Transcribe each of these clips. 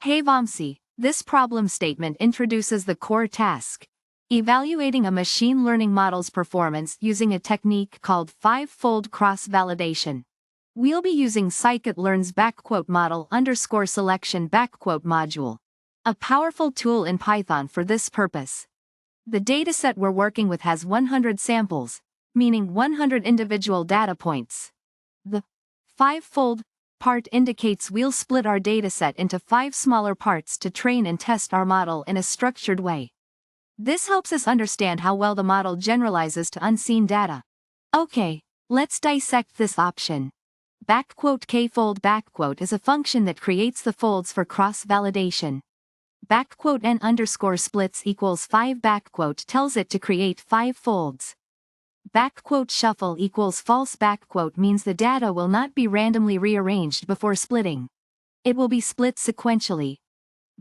Hey Vamsi, this problem statement introduces the core task. Evaluating a machine learning model's performance using a technique called five-fold cross-validation. We'll be using scikit-learn's model_selection module, a powerful tool in Python for this purpose. The dataset we're working with has 100 samples, meaning 100 individual data points. The five-fold part indicates we'll split our dataset into 5 smaller parts to train and test our model in a structured way. This helps us understand how well the model generalizes to unseen data. Okay, let's dissect this option. K-fold is a function that creates the folds for cross-validation. N_splits equals 5 tells it to create 5 folds. Shuffle equals false means the data will not be randomly rearranged before splitting. It will be split sequentially.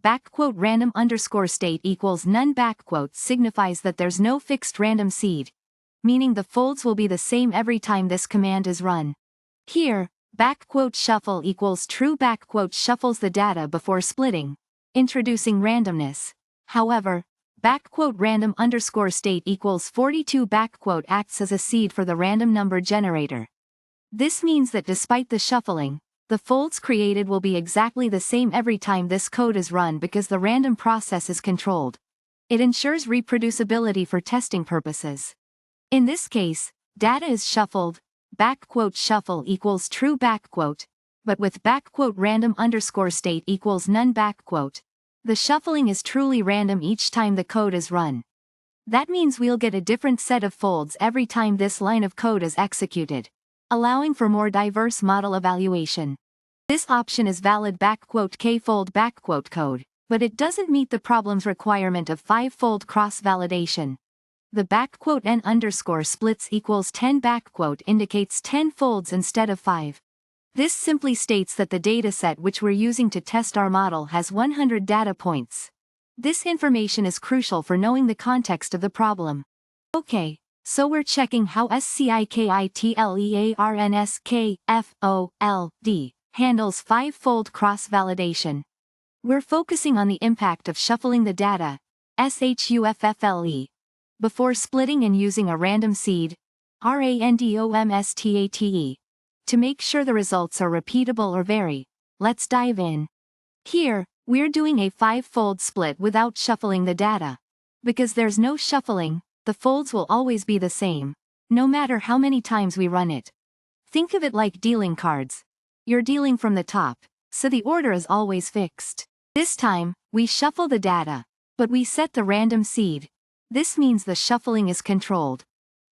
Random_state equals none signifies that there's no fixed random seed, meaning the folds will be the same every time this command is run. Here, shuffle equals true shuffles the data before splitting, introducing randomness. However, random_state equals 42 acts as a seed for the random number generator. This means that despite the shuffling, the folds created will be exactly the same every time this code is run because the random process is controlled. It ensures reproducibility for testing purposes. In this case, data is shuffled, shuffle equals true but with random_state equals none the shuffling is truly random each time the code is run. That means we'll get a different set of folds every time this line of code is executed, allowing for more diverse model evaluation. This option is valid K-fold code, but it doesn't meet the problem's requirement of 5-fold cross-validation. The N_splits equals 10 indicates 10 folds instead of 5. This simply states that the dataset which we're using to test our model has 100 data points. This information is crucial for knowing the context of the problem. Okay, so we're checking how scikitlearnskfold handles 5-fold cross-validation. We're focusing on the impact of shuffling the data, shuffle, before splitting and using a random seed, randomstate. To make sure the results are repeatable or vary, let's dive in. Here, we're doing a 5-fold split without shuffling the data. Because there's no shuffling, the folds will always be the same, no matter how many times we run it. Think of it like dealing cards. You're dealing from the top, so the order is always fixed. This time, we shuffle the data, but we set the random seed. This means the shuffling is controlled.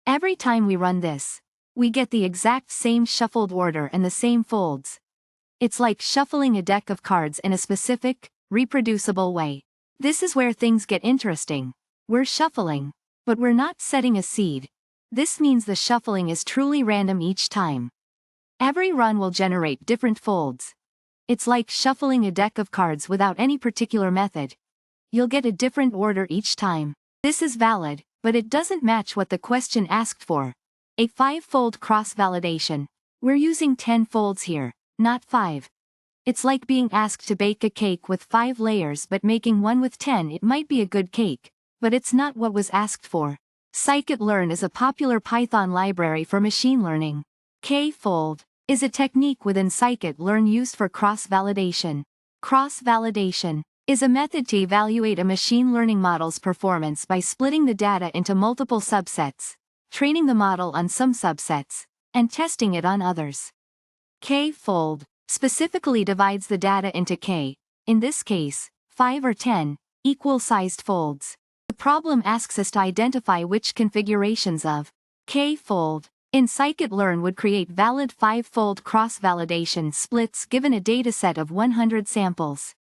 Every time we run this, we get the exact same shuffled order and the same folds. It's like shuffling a deck of cards in a specific, reproducible way. This is where things get interesting. We're shuffling, but we're not setting a seed. This means the shuffling is truly random each time. Every run will generate different folds. It's like shuffling a deck of cards without any particular method. You'll get a different order each time. This is valid, but it doesn't match what the question asked for. A 5-fold cross-validation. We're using 10 folds here, not 5. It's like being asked to bake a cake with 5 layers but making one with 10. It might be a good cake, but it's not what was asked for. Scikit-learn is a popular Python library for machine learning. K-fold is a technique within scikit-learn used for cross-validation. Cross-validation is a method to evaluate a machine learning model's performance by splitting the data into multiple subsets, training the model on some subsets, and testing it on others. K-fold specifically divides the data into K, in this case, 5 or 10, equal-sized folds. The problem asks us to identify which configurations of K-fold in scikit-learn would create valid 5-fold cross-validation splits given a dataset of 100 samples.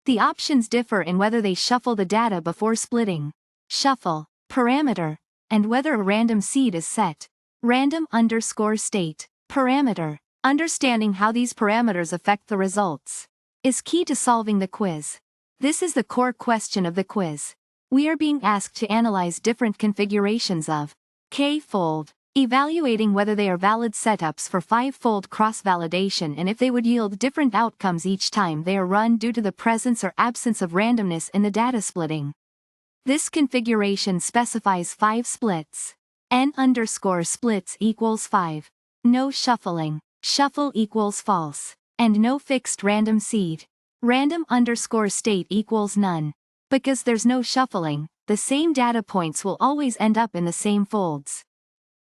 The options differ in whether they shuffle the data before splitting, shuffle, parameter, and whether a random seed is set. Random_state parameter. Understanding how these parameters affect the results is key to solving the quiz. This is the core question of the quiz. We are being asked to analyze different configurations of K-fold evaluating whether they are valid setups for 5-fold cross-validation and if they would yield different outcomes each time they are run due to the presence or absence of randomness in the data splitting. This configuration specifies 5 splits. N_splits equals 5. No shuffling. Shuffle equals false. And no fixed random seed. Random_state equals none. Because there's no shuffling, the same data points will always end up in the same folds.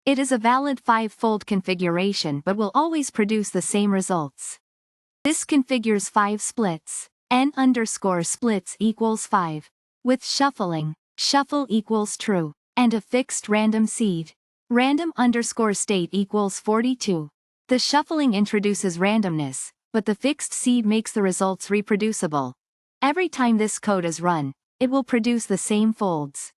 It is a valid 5-fold configuration but will always produce the same results. This configures 5 splits. N_splits equals 5. With shuffling, shuffle equals true, and a fixed random seed. Random_state equals 42. The shuffling introduces randomness, but the fixed seed makes the results reproducible. Every time this code is run, it will produce the same folds.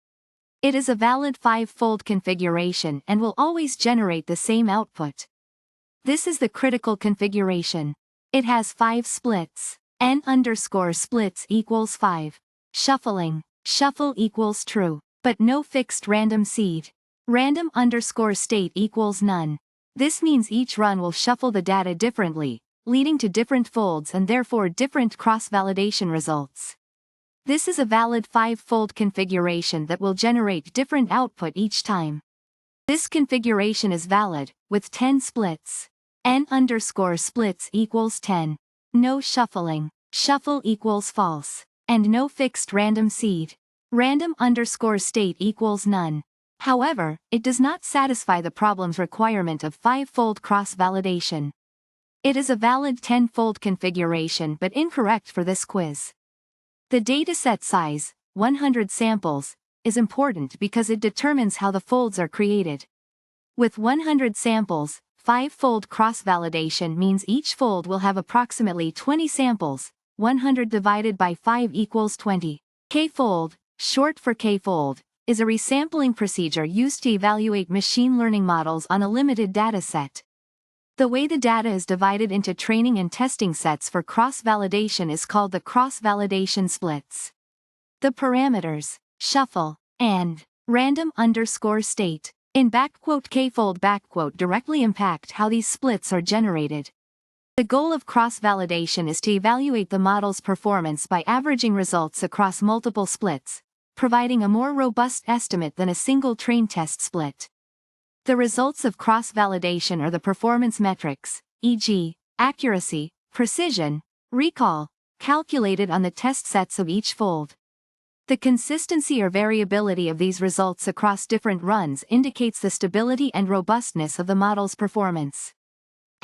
It is a valid 5-fold configuration and will always generate the same output. This is the critical configuration. It has 5 splits. N_splits equals 5. Shuffling. Shuffle equals true, but no fixed random seed. Random_state equals none. This means each run will shuffle the data differently, leading to different folds and therefore different cross-validation results. This is a valid 5-fold configuration that will generate different output each time. This configuration is valid, with 10 splits. N_splits equals 10. No shuffling. Shuffle equals false. And no fixed random seed. Random_state equals none. However, it does not satisfy the problem's requirement of 5-fold cross-validation. It is a valid 10-fold configuration but incorrect for this quiz. The dataset size, 100 samples, is important because it determines how the folds are created. With 100 samples, 5-fold cross-validation means each fold will have approximately 20 samples. 100 divided by 5 equals 20. K-fold, short for K-fold, is a resampling procedure used to evaluate machine learning models on a limited dataset. The way the data is divided into training and testing sets for cross-validation is called the cross-validation splits. The parameters, shuffle, and random_state, in K-fold directly impact how these splits are generated. The goal of cross-validation is to evaluate the model's performance by averaging results across multiple splits, providing a more robust estimate than a single train test split. The results of cross-validation are the performance metrics, e.g., accuracy, precision, recall, calculated on the test sets of each fold. The consistency or variability of these results across different runs indicates the stability and robustness of the model's performance.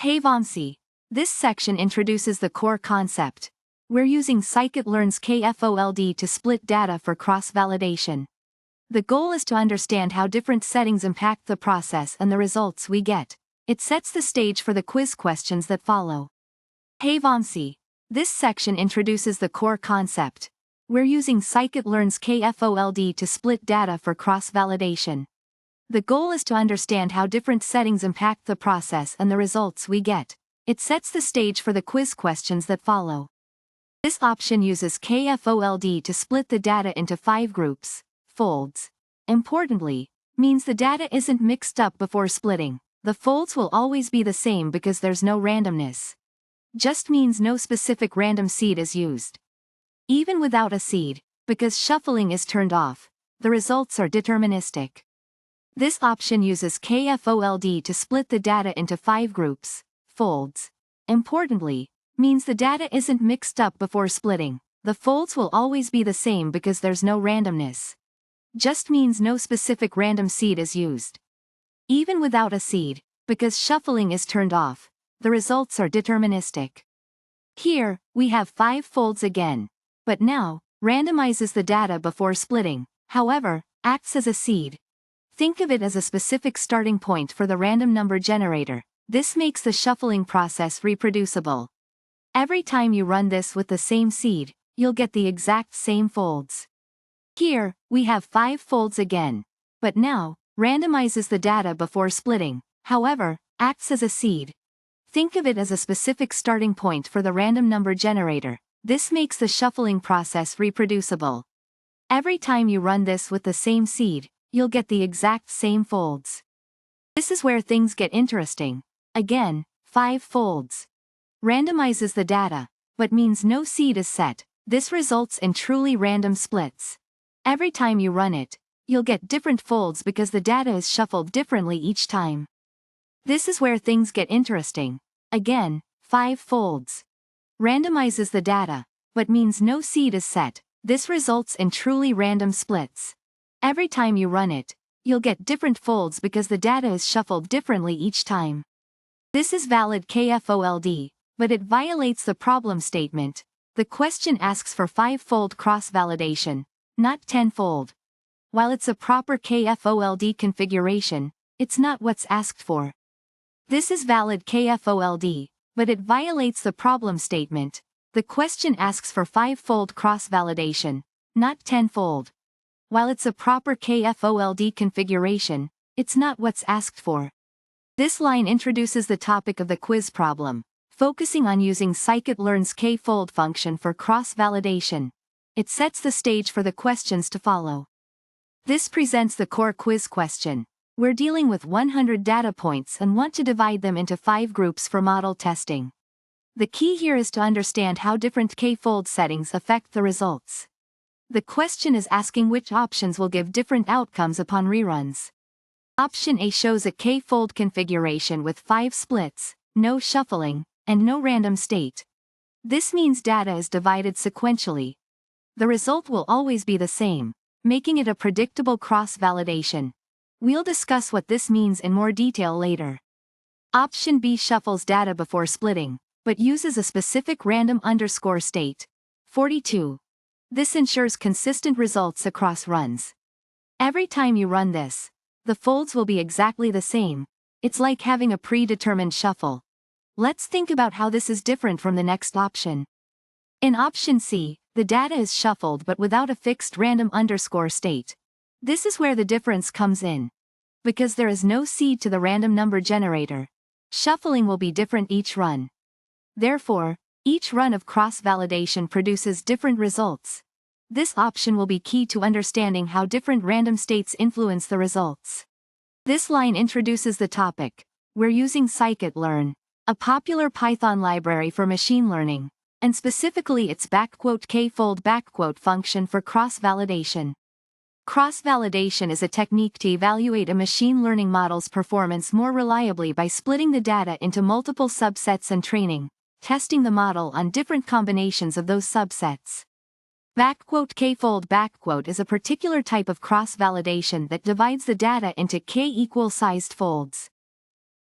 Hey-Vamsi. This section introduces the core concept. We're using scikit-learn's KFOLD to split data for cross-validation. The goal is to understand how different settings impact the process and the results we get. It sets the stage for the quiz questions that follow. Hey-Vamsi. This section introduces the core concept. We're using scikit-learn's KFOLD to split data for cross-validation. The goal is to understand how different settings impact the process and the results we get. It sets the stage for the quiz questions that follow. This option uses KFOLD to split the data into 5 groups, folds. Importantly, means the data isn't mixed up before splitting. The folds will always be the same because there's no randomness. Just means no specific random seed is used. Even without a seed, because shuffling is turned off, the results are deterministic. This option uses KFOLD to split the data into 5 groups, folds. Importantly, means the data isn't mixed up before splitting. The folds will always be the same because there's no randomness. Just means no specific random seed is used. Even without a seed, because shuffling is turned off, the results are deterministic. Here, we have 5 folds again. But now, randomizes the data before splitting, however, acts as a seed. Think of it as a specific starting point for the random number generator. This makes the shuffling process reproducible. Every time you run this with the same seed, you'll get the exact same folds. Here, we have 5 folds again. But now, randomizes the data before splitting, however, acts as a seed. Think of it as a specific starting point for the random number generator. This makes the shuffling process reproducible. Every time you run this with the same seed, you'll get the exact same folds. This is where things get interesting. Again, 5 folds. Randomizes the data, but means no seed is set. This results in truly random splits. Every time you run it, you'll get different folds because the data is shuffled differently each time. This is where things get interesting. Again, 5 folds. Randomizes the data, but means no seed is set. This results in truly random splits. Every time you run it, you'll get different folds because the data is shuffled differently each time. This is valid KFOLD, but it violates the problem statement. The question asks for 5-fold cross-validation, not 10-fold. While it's a proper KFOLD configuration, it's not what's asked for. This is valid KFOLD, but it violates the problem statement. The question asks for 5-fold cross-validation, not 10-fold. While it's a proper KFOLD configuration, it's not what's asked for. This line introduces the topic of the quiz problem, focusing on using scikit-learn's k-fold function for cross-validation. It sets the stage for the questions to follow. This presents the core quiz question. We're dealing with 100 data points and want to divide them into 5 groups for model testing. The key here is to understand how different k-fold settings affect the results. The question is asking which options will give different outcomes upon reruns. Option A shows a k-fold configuration with 5 splits, no shuffling, and no random state. This means data is divided sequentially. The result will always be the same, making it a predictable cross-validation. We'll discuss what this means in more detail later. Option B shuffles data before splitting, but uses a specific random underscore state. 42. This ensures consistent results across runs. Every time you run this, the folds will be exactly the same. It's like having a predetermined shuffle. Let's think about how this is different from the next option. In option C, the data is shuffled but without a fixed random underscore state. This is where the difference comes in. Because there is no seed to the random number generator, shuffling will be different each run. Therefore, each run of cross-validation produces different results. This option will be key to understanding how different random states influence the results. This line introduces the topic. We're using scikit-learn, a popular Python library for machine learning, and specifically its k-fold function for cross-validation. Cross-validation is a technique to evaluate a machine learning model's performance more reliably by splitting the data into multiple subsets and testing the model on different combinations of those subsets. K-fold is a particular type of cross-validation that divides the data into k-equal-sized folds.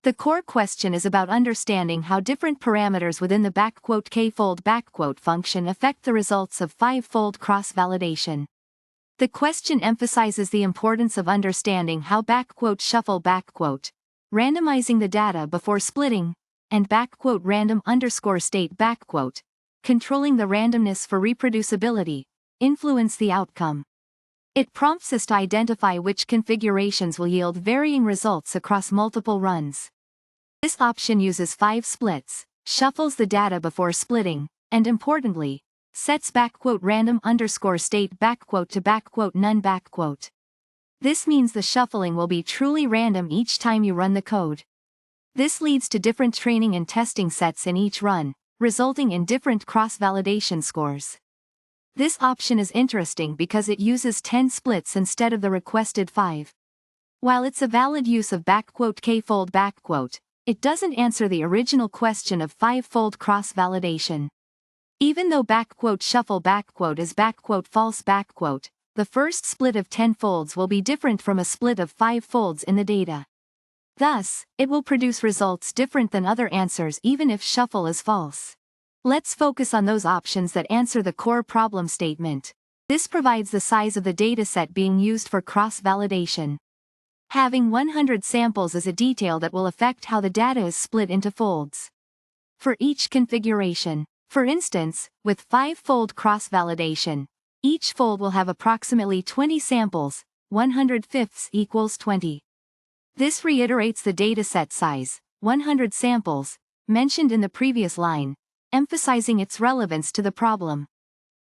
The core question is about understanding how different parameters within the k-fold function affect the results of 5-fold cross-validation. The question emphasizes the importance of understanding how shuffle randomizing the data before splitting, and random underscore state controlling the randomness for reproducibility, influence the outcome. It prompts us to identify which configurations will yield varying results across multiple runs. This option uses 5 splits, shuffles the data before splitting, and importantly, sets random underscore state to none . This means the shuffling will be truly random each time you run the code. This leads to different training and testing sets in each run, resulting in different cross-validation scores. This option is interesting because it uses 10 splits instead of the requested 5. While it's a valid use of k-fold it doesn't answer the original question of 5-fold cross-validation. Even though shuffle is false the first split of 10 folds will be different from a split of 5 folds in the data. Thus, it will produce results different than other answers even if shuffle is false. Let's focus on those options that answer the core problem statement. This provides the size of the dataset being used for cross-validation. Having 100 samples is a detail that will affect how the data is split into folds. For each configuration, for instance, with 5-fold cross-validation, each fold will have approximately 20 samples, 100 equals 20. This reiterates the dataset size, 100 samples, mentioned in the previous line, emphasizing its relevance to the problem.